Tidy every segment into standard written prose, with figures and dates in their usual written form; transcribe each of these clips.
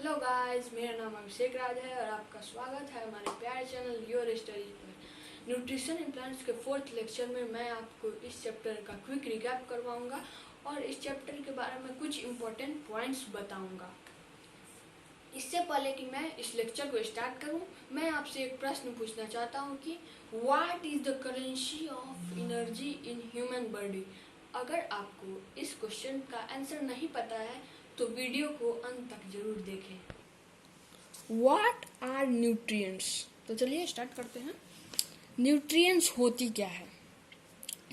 Hello guys, मेरा नाम अभिषेक राज है और आपका स्वागत है हमारे प्यारे चैनल योर स्टडीज पर। न्यूट्रिशन इन प्लांट्स के 4th लेक्चर में मैं आपको इस चैप्टर का क्विक रिकैप करवाऊंगा और इस चैप्टर के बारे में कुछ इम्पोर्टेंट पॉइंट्स बताऊंगा। इससे पहले कि मैं इस लेक्चर को स्टार्ट करूं, मैं आपसे एक प्रश्न पूछना चाहता हूं कि what is the currency of energy in human body. अगर आपको इस क्वेश्चन का आंसर नहीं पता है तो वीडियो को अंत तक जरूर देखें। What are nutrients? तो चलिए स्टार्ट करते हैं। न्यूट्रिएंट्स होती क्या है?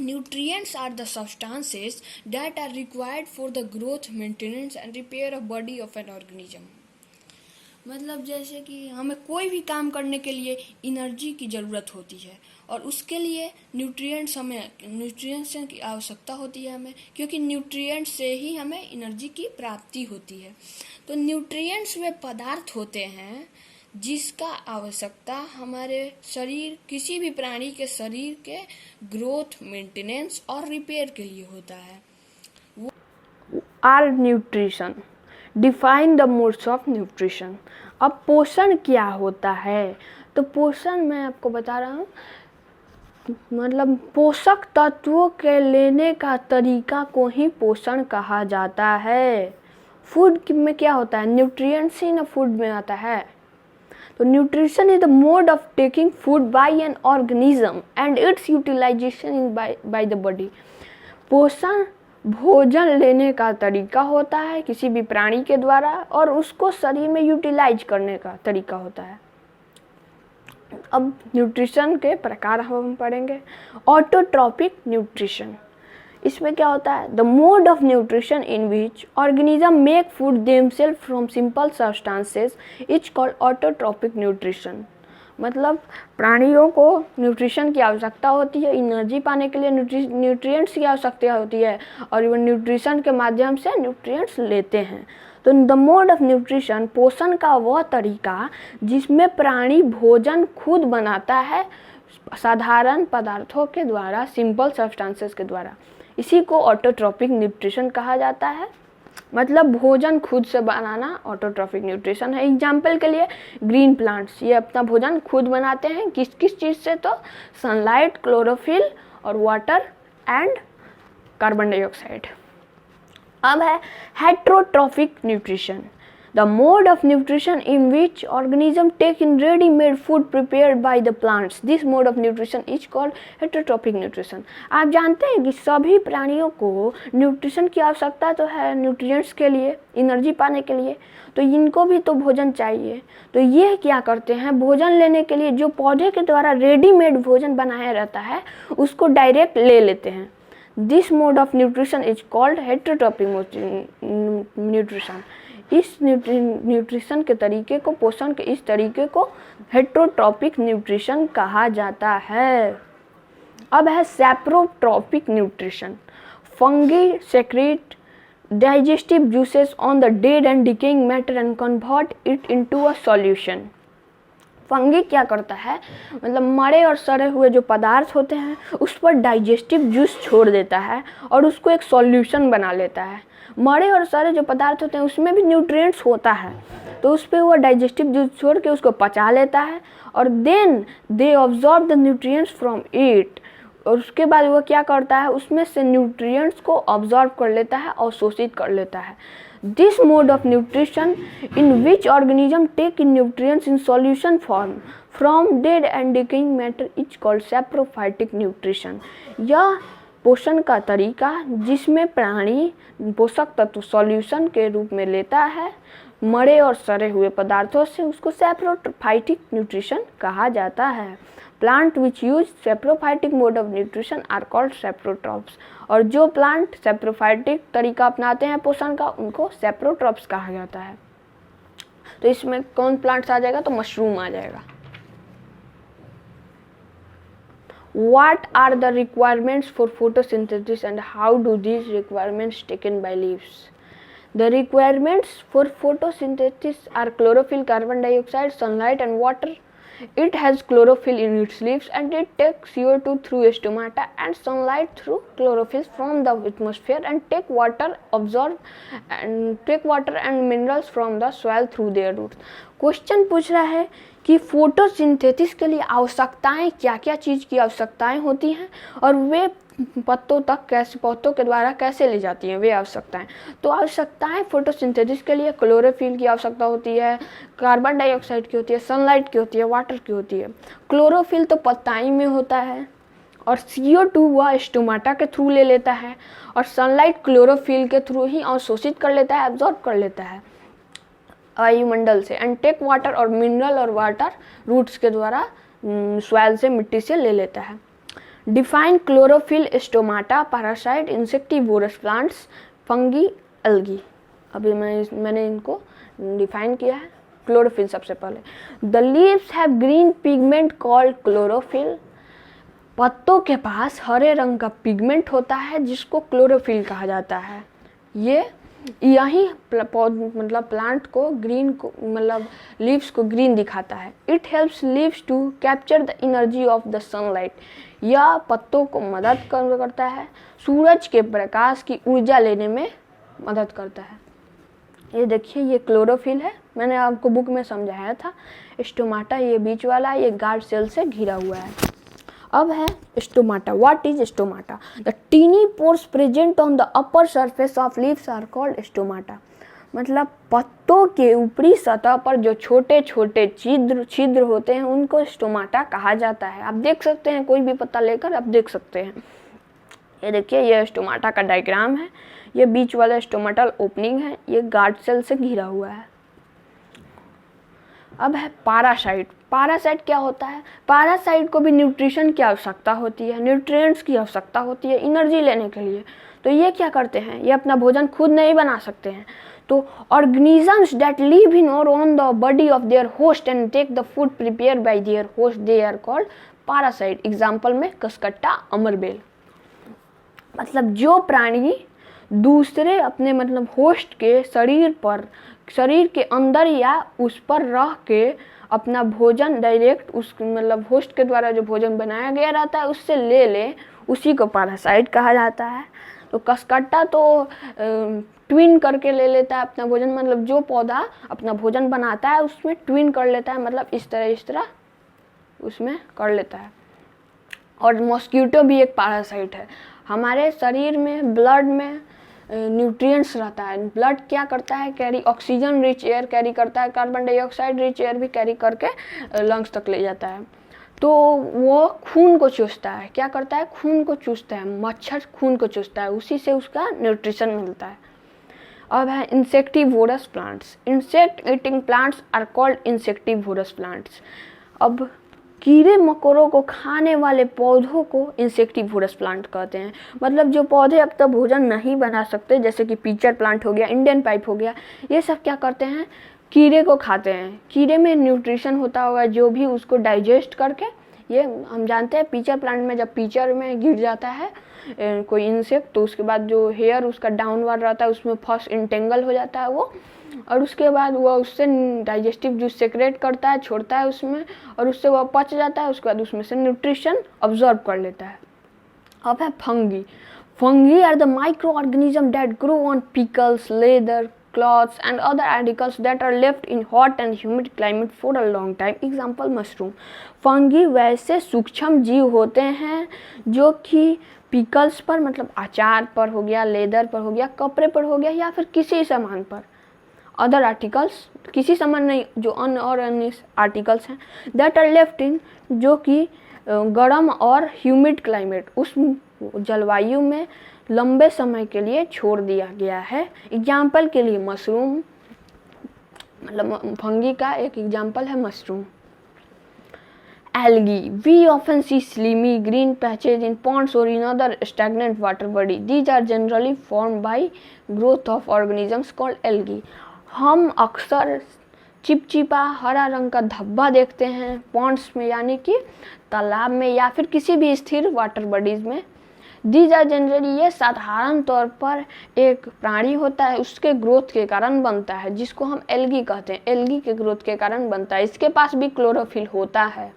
Nutrients are the substances that are required for the growth, maintenance and repair of body of an organism. मतलब जैसे कि हमें कोई भी काम करने के लिए एनर्जी की ज़रूरत होती है और उसके लिए न्यूट्रिएंट्स की आवश्यकता होती है हमें, क्योंकि न्यूट्रिएंट्स से ही हमें एनर्जी की प्राप्ति होती है। तो न्यूट्रिएंट्स वे पदार्थ होते हैं जिसका आवश्यकता हमारे शरीर, किसी भी प्राणी के शरीर के ग्रोथ, मेंटेनेंस और रिपेयर के लिए होता है। Are nutrition define the modes of nutrition. अब पोषण क्या होता है? तो पोषण मैं आपको बता रहा हूँ, मतलब पोषक तत्वों के लेने का तरीका को ही पोषण कहा जाता है। फूड में क्या होता है? न्यूट्रिएंट्स ही ना फूड में आता है। तो nutrition is the mode of taking food by an organism and its utilization by the body. पोषण भोजन लेने का तरीका होता है किसी भी प्राणी के द्वारा और उसको शरीर में यूटिलाइज करने का तरीका होता है। अब न्यूट्रिशन के प्रकार हम पढ़ेंगे। ऑटोट्रॉपिक न्यूट्रिशन, इसमें क्या होता है? The mode of nutrition in which organism make food themselves from simple substances is called autotrophic nutrition. मतलब प्राणियों को न्यूट्रिशन की आवश्यकता होती है, एनर्जी पाने के लिए न्यूट्रिएंट्स की आवश्यकता होती है और वो न्यूट्रिशन के माध्यम से न्यूट्रिएंट्स लेते हैं। तो द मोड ऑफ न्यूट्रिशन, पोषण का वह तरीका जिसमें प्राणी भोजन खुद बनाता है साधारण पदार्थों के द्वारा, सिंपल सब्सटेंसेस के द्वारा, इसी को ऑटोट्रॉपिक न्यूट्रिशन कहा जाता है। मतलब भोजन खुद से बनाना ऑटोट्रॉपिक न्यूट्रिशन है। एग्जाम्पल के लिए ग्रीन प्लांट्स, ये अपना भोजन खुद बनाते हैं। किस किस चीज़ से? तो सनलाइट, क्लोरोफिल और वाटर एंड कार्बन डाइऑक्साइड। अब है heterotrophic nutrition, the mode of nutrition in which organism take in ready made food prepared by the plants. This mode of nutrition is called heterotrophic nutrition. आप जानते हैं कि सभी प्राणियों को न्यूट्रिशन की आवश्यकता तो है, न्यूट्रिएंट्स के लिए, एनर्जी पाने के लिए, तो इनको भी तो भोजन चाहिए। तो ये क्या करते हैं? भोजन लेने के लिए जो पौधे के द्वारा रेडीमेड भोजन बनाया रहता है उसको डायरेक्ट ले लेते हैं। This mode of nutrition is called heterotrophic nutrition. इस न्यूट्रिशन के तरीके को, पोषण के इस तरीके को हेट्रोट्रॉपिक न्यूट्रिशन कहा जाता है। अब है saprotrophic nutrition. Fungi secrete digestive juices on the dead and decaying matter and convert it into a solution. Fungi क्या करता है? मतलब मरे और सड़े हुए जो पदार्थ होते हैं उस पर डाइजेस्टिव जूस छोड़ देता है और उसको एक सॉल्यूशन बना लेता है। मरे और सड़े जो पदार्थ होते हैं उसमें भी न्यूट्रिएंट्स होता है, तो उस पर वो डाइजेस्टिव जूस छोड़ के उसको पचा लेता है और then they absorb the nutrients from it. और उसके बाद वो क्या करता है? उसमें से न्यूट्रिएंट्स को ऑब्जॉर्ब कर लेता है और शोषित कर लेता है। This mode of nutrition in which organism take in nutrients in solution form from dead and decaying matter is called saprophytic nutrition. यह पोषण का तरीका जिसमें प्राणी पोषक तत्व सॉल्यूशन के रूप में लेता है मरे और सड़े हुए पदार्थों से, उसको सैप्रोफाइटिक न्यूट्रिशन कहा जाता है। Plant which use saprophytic mode of nutrition are called saprotrophs. और जो प्लांट सैप्रोफाइटिक तरीका अपनाते हैं पोषण का, उनको सैप्रोट्रॉप्स कहा जाता है। तो इसमें कौन प्लांट्स आ जाएगा? तो मशरूम आ जाएगा। What are the requirements for photosynthesis and how do these requirements taken by leaves? The requirements for photosynthesis are chlorophyll, carbon dioxide, sunlight and water. It has chlorophyll in its leaves and it takes CO2 through stomata and sunlight through chlorophyll from the atmosphere and take water and minerals from the soil through their roots. Question पूछ रहा है कि photosynthesis के लिए आवश्यकताएं क्या क्या चीज़ की आवश्यकताएं होती हैं और वे पत्तों के द्वारा कैसे ली जाती हैं वे आवश्यकताएं। तो आवश्यकताएं फोटोसिंथेसिस के लिए क्लोरोफिल की आवश्यकता होती है, कार्बन डाइऑक्साइड की होती है, सनलाइट की होती है, वाटर की होती है। क्लोरोफिल तो पत्ताई में होता है और CO2 वह स्टोमाटा के थ्रू ले लेता है और सनलाइट क्लोरोफिल के थ्रू ही अवशोषित कर लेता है, एब्जॉर्ब कर लेता है वायुमंडल से एंड टेक वाटर और मिनरल और वाटर रूट्स के द्वारा सॉइल से मिट्टी से ले लेता है। Define chlorophyll stomata parasite insectivorous plants fungi algae. अभी मैंने इनको डिफाइन किया है। क्लोरोफिल सबसे पहले, the leaves have green pigment called chlorophyll. पत्तों के पास हरे रंग का पिगमेंट होता है जिसको क्लोरोफिल कहा जाता है। यही मतलब प्लांट को ग्रीन को मतलब लीव्स को ग्रीन दिखाता है। It helps leaves to capture the energy of the sunlight. यह पत्तों को मदद करता है सूरज के प्रकाश की ऊर्जा लेने में मदद करता है। ये देखिए, ये क्लोरोफिल है, मैंने आपको बुक में समझाया था। स्टोमाटा ये बीच वाला, ये गार्ड सेल से घिरा हुआ है। अब है stomata. What is stomata? The tiny pores present on the upper surface of leaves are called stomata. मतलब पत्तों के ऊपरी सतह पर जो छोटे छोटे छिद्र होते हैं उनको स्टोमाटा कहा जाता है। आप देख सकते हैं, कोई भी पत्ता लेकर आप देख सकते हैं। ये देखिए, ये स्टोमाटा का डायग्राम है। ये बीच वाला स्टोमाटल ओपनिंग है, ये गार्ड सेल से घिरा हुआ है। अब है पैरासाइट। पैरासाइट क्या होता है? पैरासाइट को भी न्यूट्रिशन की आवश्यकता होती है, न्यूट्रिएंट्स की आवश्यकता होती है एनर्जी लेने के लिए। तो ये क्या करते हैं? ये अपना भोजन खुद नहीं बना सकते हैं। तो ऑर्गेनिजम्स दैट लिव इन और on the body of their host and take the food prepare by their host, they are called parasite. Example में कसकट्टा, अमरबेल। मतलब जो प्राणी दूसरे अपने मतलब होस्ट के शरीर के अंदर या उस पर रह के अपना भोजन डायरेक्ट उस मतलब होस्ट के द्वारा जो भोजन बनाया गया रहता है उससे ले, उसी को पैरासाइट कहा जाता है। तो कसकट्टा तो ट्विन करके ले लेता है अपना भोजन, मतलब जो पौधा अपना भोजन बनाता है उसमें ट्विन कर लेता है, मतलब इस तरह उसमें कर लेता है। और मॉस्किटो भी एक पैरासाइट है। हमारे शरीर में ब्लड में न्यूट्रिएंट्स रहता है। ब्लड क्या करता है? Carry oxygen rich air carry करता है, कार्बन डाइऑक्साइड रिच एयर भी कैरी करके लंग्स तक ले जाता है। तो वो खून को चूसता है। क्या करता है? खून को चूसता है। मच्छर खून को चूसता है, उसी से उसका न्यूट्रिशन मिलता है। अब है insectivorous plants. Insect eating plants are called insectivorous plants. अब कीड़े मकोड़ों को खाने वाले पौधों को इंसेक्टिवोरस प्लांट कहते हैं। मतलब जो पौधे अब तक भोजन नहीं बना सकते, जैसे कि पीचर प्लांट हो गया, इंडियन पाइप हो गया, ये सब क्या करते हैं? कीड़े को खाते हैं। कीड़े में न्यूट्रिशन होता होगा जो भी उसको डाइजेस्ट करके, ये हम जानते हैं पीचर प्लांट में जब पीचर में गिर जाता है कोई इंसेक्ट तो उसके बाद जो हेयर उसका डाउनवर्ड रहता है उसमें फर्स्ट इंटेंगल हो जाता है वो, और उसके बाद वह उससे डाइजेस्टिव जूस सेक्रेट करता है, छोड़ता है उसमें, और उससे वह पच जाता है। उसके बाद उसमें से न्यूट्रिशन अब्जॉर्ब कर लेता है। अब है fungi. Fungi are the micro organism that grow on pickles, leather, cloths and other articles that are left in hot and humid climate for a long time. Example mushroom. Fungi वैसे सूक्ष्म जीव होते हैं जो कि पिकल्स पर मतलब अचार पर हो गया, लेदर पर हो गया, कपड़े पर हो गया या फिर किसी सामान पर, अदर आर्टिकल्स किसी सामान नहीं, जो अन्य आर्टिकल्स हैं, दैट आर लेफ्ट इन जो कि गर्म और ह्यूमिड क्लाइमेट उस जलवायु में लंबे समय के लिए छोड़ दिया गया है। एग्जाम्पल के लिए मशरूम, मतलब फंगी का एक एग्जाम्पल है mushroom. Algae. We often see slimy green patches in ponds or in other stagnant water body. These are generally formed by growth of organisms called algae. हम अक्सर चिपचिपा हरा रंग का धब्बा देखते हैं पॉन्ड्स में, यानी कि तालाब में या फिर किसी भी स्थिर वाटर बॉडीज में। दीज आर जनरली, ये साधारण तौर पर एक प्राणी होता है, उसके ग्रोथ के कारण बनता है, जिसको हम एल्गी कहते हैं, एल्गी के ग्रोथ के कारण बनता है। इसके पास भी क्लोरोफिल होता है।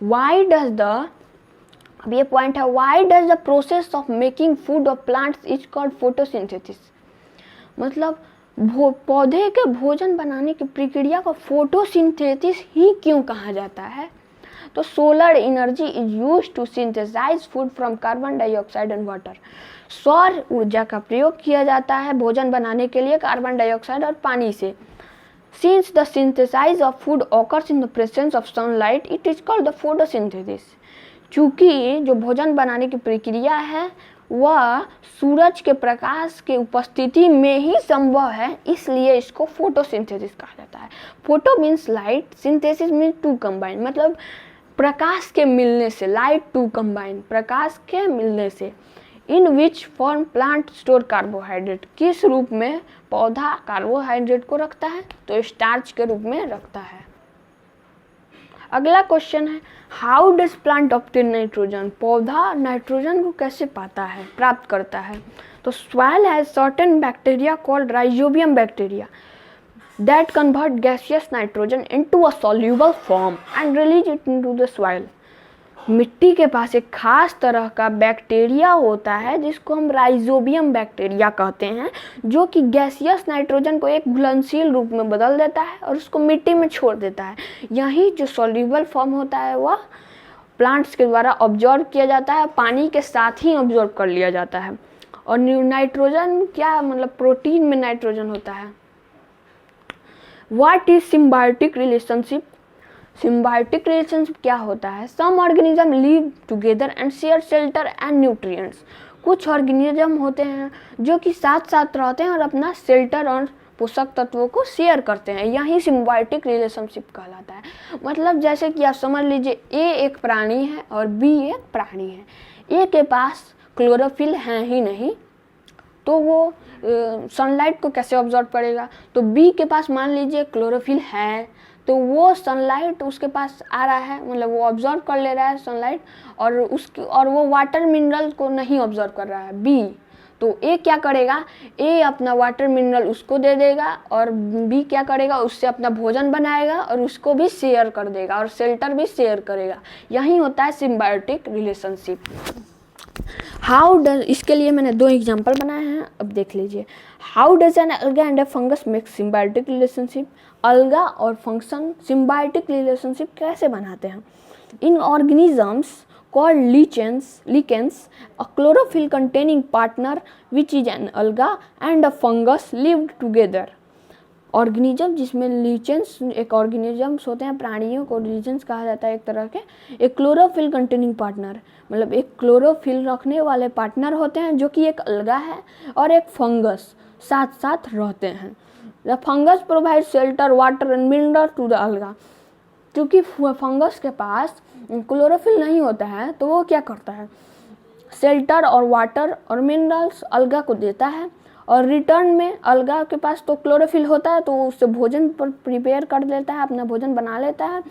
वाई डज द, अब ये पॉइंट है, why does the process of making food of plants is called photosynthesis. मतलब पौधे के भोजन बनाने की प्रक्रिया को फोटोसिंथेसिस ही क्यों कहा जाता है? तो solar energy is used to synthesize food from carbon dioxide and water. सौर ऊर्जा का प्रयोग किया जाता है भोजन बनाने के लिए कार्बन डाइऑक्साइड और पानी से। Since the synthesis of food occurs in the presence of sunlight, it is called the photosynthesis. चूँकि जो भोजन बनाने की प्रक्रिया है वह सूरज के प्रकाश के उपस्थिति में ही संभव है, इसलिए इसको फोटोसिंथेसिस कहा जाता है। Photo means light, synthesis means to combine, मतलब प्रकाश के मिलने से, लाइट टू कंबाइन, प्रकाश के मिलने से। In which form plant store carbohydrate, किस रूप में पौधा कार्बोहाइड्रेट को रखता है? तो स्टार्च के रूप में रखता है। अगला क्वेश्चन है, how does plant obtain nitrogen, पौधा नाइट्रोजन को कैसे पाता है, प्राप्त करता है? तो soil has certain bacteria called rhizobium bacteria that convert gaseous nitrogen into a soluble form and release it into the soil. मिट्टी के पास एक खास तरह का बैक्टीरिया होता है जिसको हम राइजोबियम बैक्टीरिया कहते हैं, जो कि गैसियस नाइट्रोजन को एक घुलनशील रूप में बदल देता है और उसको मिट्टी में छोड़ देता है। यही जो सॉल्यूबल फॉर्म होता है वह प्लांट्स के द्वारा ऑब्जर्व किया जाता है, पानी के साथ ही ऑब्जर्व कर लिया जाता है। और नाइट्रोजन क्या, मतलब प्रोटीन में नाइट्रोजन होता है। What is symbiotic relationship? Symbiotic relationship क्या होता है? Some organism live together and share shelter and nutrients. कुछ ऑर्गेनिज्म होते हैं जो कि साथ साथ रहते हैं और अपना शेल्टर और पोषक तत्वों को शेयर करते हैं, यही सिम्बायोटिक रिलेशनशिप कहलाता है। मतलब जैसे कि आप समझ लीजिए ए एक प्राणी है और बी एक प्राणी है। ए के पास क्लोरोफिल है ही नहीं, तो वो सनलाइट को कैसे ऑब्जर्व करेगा? तो बी के पास मान लीजिए क्लोरोफिल है, तो वो सनलाइट उसके पास आ रहा है, मतलब वो ऑब्जर्व कर ले रहा है सनलाइट, और वो वाटर मिनरल को नहीं ऑब्जर्व कर रहा है बी। तो ए क्या करेगा? ए अपना वाटर मिनरल उसको दे देगा और बी क्या करेगा? उससे अपना भोजन बनाएगा और उसको भी शेयर कर देगा और शेल्टर भी शेयर करेगा। यही होता है सिम्बायोटिक रिलेशनशिप। हाउ डज, इसके लिए मैंने 2 एग्जाम्पल बनाए हैं, अब देख लीजिए। हाउ डज एन अलगा and A fungus make symbiotic relationship? अलगा और फंक्शन सिम्बायोटिक रिलेशनशिप कैसे बनाते हैं? इन organisms called lichens, a chlorophyll containing partner which is an alga and a fungus lived together. Organism जिसमें लीचेंस, एक ऑर्गेनिजम्स होते हैं, प्राणियों को लीचेंस कहा जाता है एक तरह के, एक क्लोरोफिल कंटेनिंग पार्टनर, मतलब एक क्लोरोफिल रखने वाले पार्टनर होते हैं जो कि एक अलगा है और एक फंगस साथ साथ रहते हैं। The fungus provide shelter, water and mineral to the alga. क्योंकि फंगस के पास क्लोरोफिल नहीं होता है तो वो क्या करता है? शेल्टर और वाटर और मिनरल्स अलगा को देता है, और रिटर्न में अलगा के पास तो क्लोरोफिल होता है तो उससे भोजन प्रिपेयर कर लेता है, अपना भोजन बना लेता है,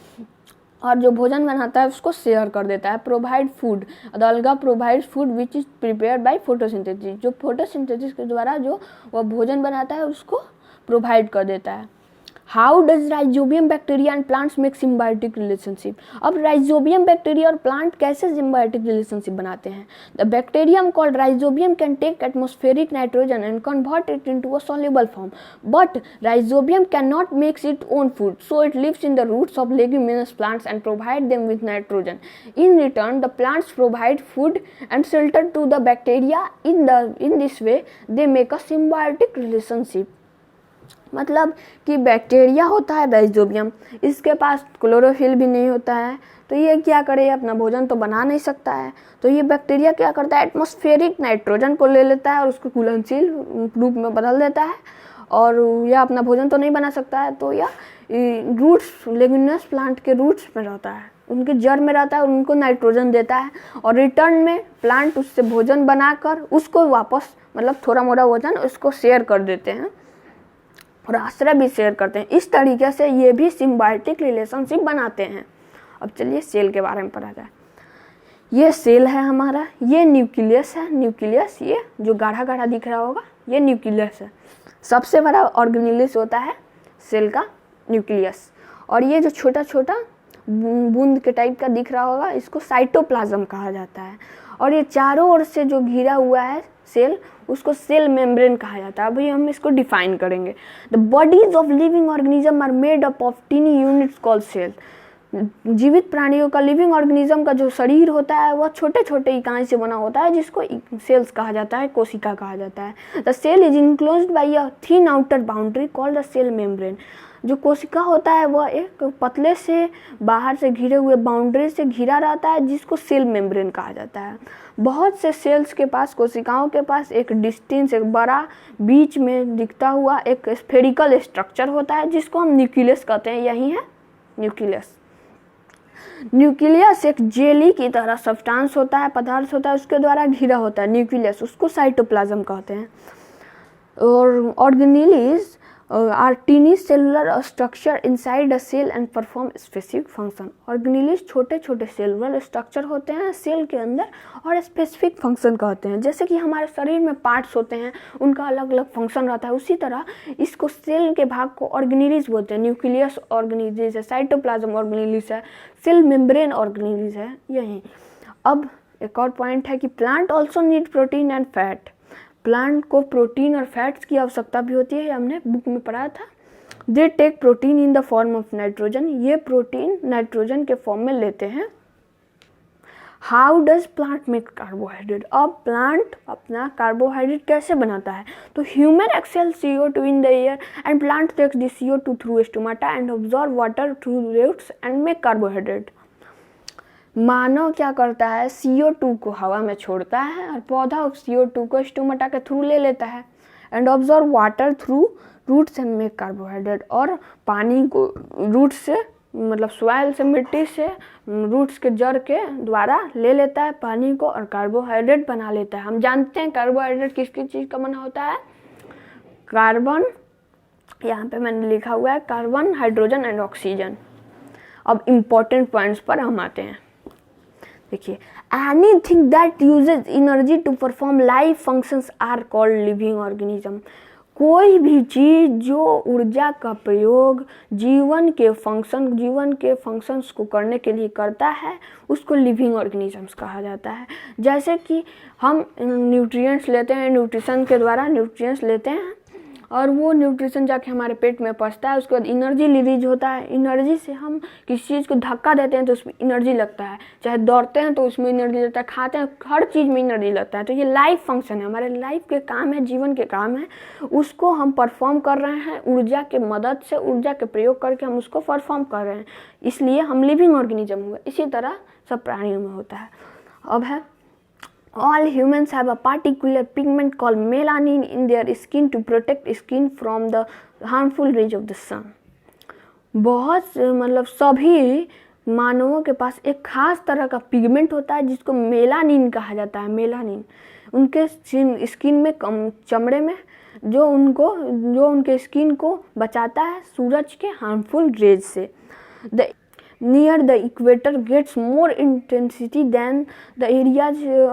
और जो भोजन बनाता है उसको शेयर कर देता है। प्रोवाइड फूड, द अलगा provide food which is prepared by photosynthesis, जो फोटोसिंथेसिस के द्वारा जो वह भोजन बनाता है उसको प्रोवाइड कर देता है। How does rhizobium bacteria and plants make symbiotic relationship? अब राइजोबियम बैक्टीरिया और प्लांट कैसे सिम्बायोटिक रिलेशनशिप बनाते हैं? The bacterium called rhizobium can take atmospheric nitrogen and convert it into a soluble form, but rhizobium cannot make its own food, so it lives in the roots of leguminous plants and provide them with nitrogen. In return, the plants provide food and shelter to the bacteria. In this way, they make a symbiotic relationship. मतलब कि bacteria होता है rhizobium, इसके पास chlorophyll भी नहीं होता है, तो ये क्या करे? अपना भोजन तो बना नहीं सकता है, तो ये बैक्टीरिया क्या करता है? एटमॉस्फेरिक नाइट्रोजन को ले लेता है और उसको घुलनशील रूप में बदल देता है, और यह अपना भोजन तो नहीं बना सकता है, तो यह रूट्स, लेग्यूमिनस प्लांट के रूट्स में रहता है, उनके जड़ में रहता है और उनको नाइट्रोजन देता है, और रिटर्न में प्लांट उससे भोजन बनाकर उसको वापस, मतलब थोड़ा मोड़ा भोजन उसको शेयर कर देते हैं और आश्रय भी शेयर करते हैं। इस तरीके से ये भी सिम्बायोटिक रिलेशनशिप बनाते हैं। अब चलिए सेल के बारे में पढ़ा जाए। ये सेल है हमारा, ये न्यूक्लियस है, न्यूक्लियस ये जो गाढ़ा गाढ़ा दिख रहा होगा ये न्यूक्लियस है। सबसे बड़ा ऑर्गेनेलिस होता है सेल का न्यूक्लियस, और ये जो छोटा छोटा बूंद के टाइप का दिख रहा होगा इसको साइटोप्लाज्म कहा जाता है। और ये चारों ओर से जो घिरा हुआ है सेल उसको सेल मेम्ब्रेन कहा जाता है। अभी हम इसको डिफाइन करेंगे। The bodies of living organism are made up of tiny units called cell. जीवित प्राणियों का लिविंग ऑर्गेनिज्म का जो शरीर होता है वह छोटे छोटे इकाई से बना होता है जिसको सेल्स कहा जाता है, कोशिका कहा जाता है। The cell is enclosed by a thin outer boundary called the cell membrane. जो कोशिका होता है वह एक पतले से बाहर से घिरे हुए बाउंड्री से घिरा रहता है जिसको सेल मेम्ब्रेन कहा जाता है। बहुत से सेल्स के पास, कोशिकाओं के पास एक डिस्टेंस, एक बड़ा बीच में दिखता हुआ एक स्फेरिकल स्ट्रक्चर होता है जिसको हम न्यूक्लियस कहते हैं। यही है न्यूक्लियस। न्यूक्लियस एक जेली की तरह सब्सटेंस होता है, पदार्थ होता है, उसके द्वारा घिरा होता है न्यूक्लियस, उसको साइटोप्लाज्म कहते हैं। और organelles are tiny cellular structure inside a cell and perform specific function. Organelles छोटे छोटे सेलुलर स्ट्रक्चर होते हैं सेल के अंदर और स्पेसिफिक फंक्शन कहते हैं। जैसे कि हमारे शरीर में पार्ट्स होते हैं उनका अलग अलग फंक्शन रहता है, उसी तरह इसको सेल के भाग को ऑर्गेनेलिस बोलते हैं। न्यूक्लियस ऑर्गेनेलिस है, साइटोप्लाज्म ऑर्गेनेलिस है, सेल मेम्ब्रेन ऑर्गेनेलिस है। यही। अब एक और पॉइंट है कि plant also need protein and fat. Plant को प्रोटीन और फैट्स की आवश्यकता भी होती है, हमने बुक में पढ़ा था। They take protein in the form of nitrogen. ये प्रोटीन नाइट्रोजन के फॉर्म में लेते हैं। How does plant make carbohydrate. अब प्लांट अपना कार्बोहाइड्रेट कैसे बनाता है, तो human exhale CO2 in the air and plant takes the CO2 through stomata and absorb water through roots and make carbohydrate. मानव क्या करता है, CO2 को हवा में छोड़ता है और पौधा उस CO2 को स्टोमाटा के थ्रू ले लेता है and absorb water through roots and make carbohydrate. और पानी को रूट से, मतलब सॉइल से, मिट्टी से, रूट्स के जड़ के द्वारा ले लेता है पानी को और कार्बोहाइड्रेट बना लेता है। हम जानते हैं कार्बोहाइड्रेट किस किस चीज़ का बना होता है। कार्बन, यहाँ पे मैंने लिखा हुआ है कार्बन, हाइड्रोजन एंड ऑक्सीजन। अब इम्पोर्टेंट पॉइंट्स पर हम आते हैं। देखिए, anything that uses energy to perform life functions are called living organism. कोई भी चीज़ जो ऊर्जा का प्रयोग जीवन के फंक्शंस को करने के लिए करता है उसको लिविंग ऑर्गेनिजम्स कहा जाता है। जैसे कि हम न्यूट्रिएंट्स लेते हैं, न्यूट्रिशन के द्वारा न्यूट्रिएंट्स लेते हैं और वो न्यूट्रिशन जाके हमारे पेट में पचता है, उसके बाद एनर्जी रिलीज होता है। एनर्जी से हम किसी चीज़ को धक्का देते हैं तो उसमें एनर्जी लगता है, चाहे दौड़ते हैं तो उसमें एनर्जी लगता है, खाते हैं, हर चीज़ में एनर्जी लगता है। तो ये लाइफ फंक्शन है, हमारे लाइफ के काम है, जीवन के काम है, उसको हम परफॉर्म कर रहे हैं ऊर्जा के मदद से, ऊर्जा के प्रयोग करके हम उसको परफॉर्म कर रहे हैं, इसलिए हम लिविंग ऑर्गेनिज्म हुए। इसी तरह सब प्राणियों में होता है। अब है all humans have a particular pigment called melanin in their skin to protect skin from the harmful rays of the sun। बहुत मतलब सभी मानवों के पास एक खास तरह का पिगमेंट होता है जिसको मेलानिन कहा जाता है। मेलानिन उनके स्किन में, चमड़े में, जो उनके स्किन को बचाता है सूरज के हार्मफुल रेज से। Near the equator gets more intensity than the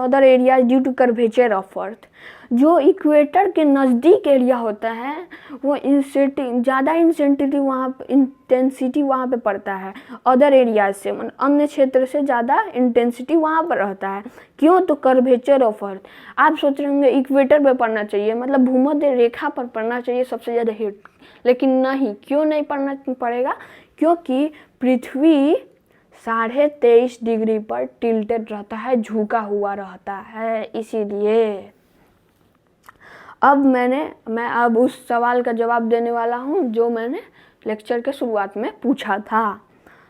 other areas due to curvature of Earth। जो इक्वेटर के नज़दीक एरिया होता है वो ज़्यादा इंटेंसिटी वहाँ पे पड़ता है अदर एरियाज से, अन्य क्षेत्र से ज़्यादा इंटेंसिटी वहाँ पर रहता है। क्यों, तो कर्वेचर ऑफ अर्थ। आप सोच रहे होंगे इक्वेटर पे पड़ना चाहिए, मतलब भूमध्य रेखा पर पड़ना चाहिए सबसे ज़्यादा हीट, लेकिन नहीं। क्यों नहीं पड़ना पड़ेगा, क्योंकि पृथ्वी 23.5 डिग्री पर टिल्टेड रहता है, झुका हुआ रहता है, इसीलिए। अब मैं अब उस सवाल का जवाब देने वाला हूँ जो मैंने लेक्चर के शुरुआत में पूछा था।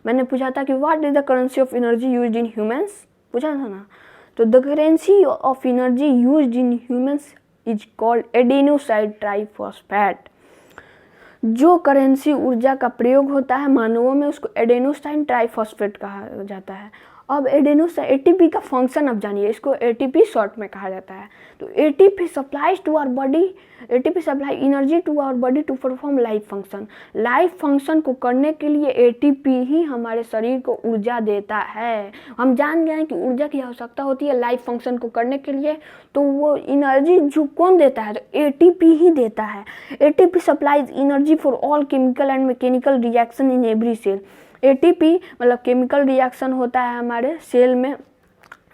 मैंने पूछा था कि what is the currency of energy used in humans, पूछा था ना। तो the currency of energy used in humans is called adenosine triphosphate. जो करेंसी ऊर्जा का प्रयोग होता है मानवों में उसको एडेनोसाइन ट्राइफॉस्फेट कहा जाता है। अब एटीपी का फंक्शन अब जानिए, इसको एटीपी शॉर्ट में कहा जाता है। तो ATP supplies to our body, ATP supply energy to our body to perform life function. Life function को करने के लिए एटीपी ही हमारे शरीर को ऊर्जा देता है। हम जान गए हैं कि ऊर्जा की आवश्यकता होती है लाइफ फंक्शन को करने के लिए, तो वो एनर्जी जो कौन देता है, तो एटीपी ही देता है। ATP supplies energy for all chemical and mechanical reaction in every cell. ATP मतलब केमिकल रिएक्शन होता है हमारे सेल में,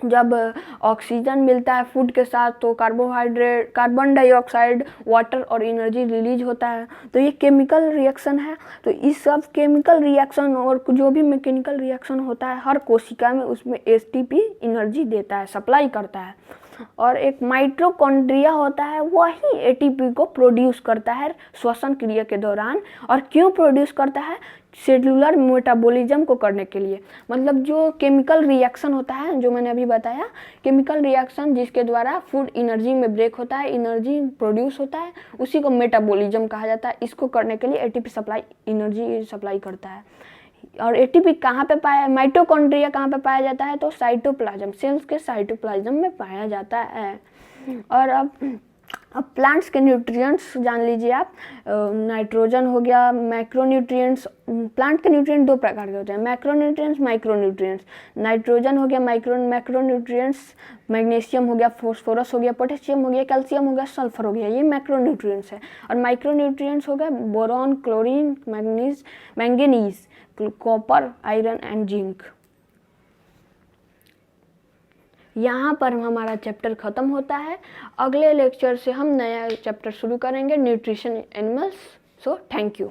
जब ऑक्सीजन मिलता है फूड के साथ तो कार्बोहाइड्रेट, कार्बन डाइऑक्साइड, वाटर और एनर्जी रिलीज होता है। तो ये केमिकल रिएक्शन है। तो इस सब केमिकल रिएक्शन और जो भी मैकेनिकल रिएक्शन होता है हर कोशिका में, उसमें एटीपी एनर्जी देता है, सप्लाई करता है। और एक माइटोकॉन्ड्रिया होता है, वही एटीपी को प्रोड्यूस करता है श्वसन क्रिया के दौरान। और क्यों प्रोड्यूस करता है, सेलुलर मेटाबॉलिज्म को करने के लिए। मतलब जो केमिकल रिएक्शन होता है, जो मैंने अभी बताया, केमिकल रिएक्शन जिसके द्वारा फूड एनर्जी में ब्रेक होता है, एनर्जी प्रोड्यूस होता है, उसी को मेटाबॉलिज्म कहा जाता है। इसको करने के लिए एटीपी सप्लाई एनर्जी सप्लाई करता है। और एटीपी कहाँ पे पाया, माइटोकॉन्ड्रिया कहाँ पे पाया जाता है, तो साइटोप्लाज्म, सेल्स के साइटोप्लाज्म में पाया जाता है। और अब प्लांट्स के न्यूट्रिएंट्स जान लीजिए आप। नाइट्रोजन हो गया, मैक्रोन्यूट्रिएंट्स। प्लांट के न्यूट्रिएंट दो प्रकार के होते हैं, मैक्रोन्यूट्रिएंट्स, माइक्रोन्यूट्रिएंट्स। नाइट्रोजन हो गया मैक्रोन्यूट्रिएंट्स, मैग्नीशियम हो गया, फास्फोरस हो गया, पोटेशियम हो गया, कैल्शियम हो गया, सल्फर हो गया, ये मैक्रोन्यूट्रिएंट्स है। और माइक्रोन्यूट्रिएंट्स हो गया boron, chlorine, manganese, copper, iron and zinc. यहाँ पर हमारा चैप्टर ख़त्म होता है। अगले लेक्चर से हम नया चैप्टर शुरू करेंगे, nutrition animals. So thank you.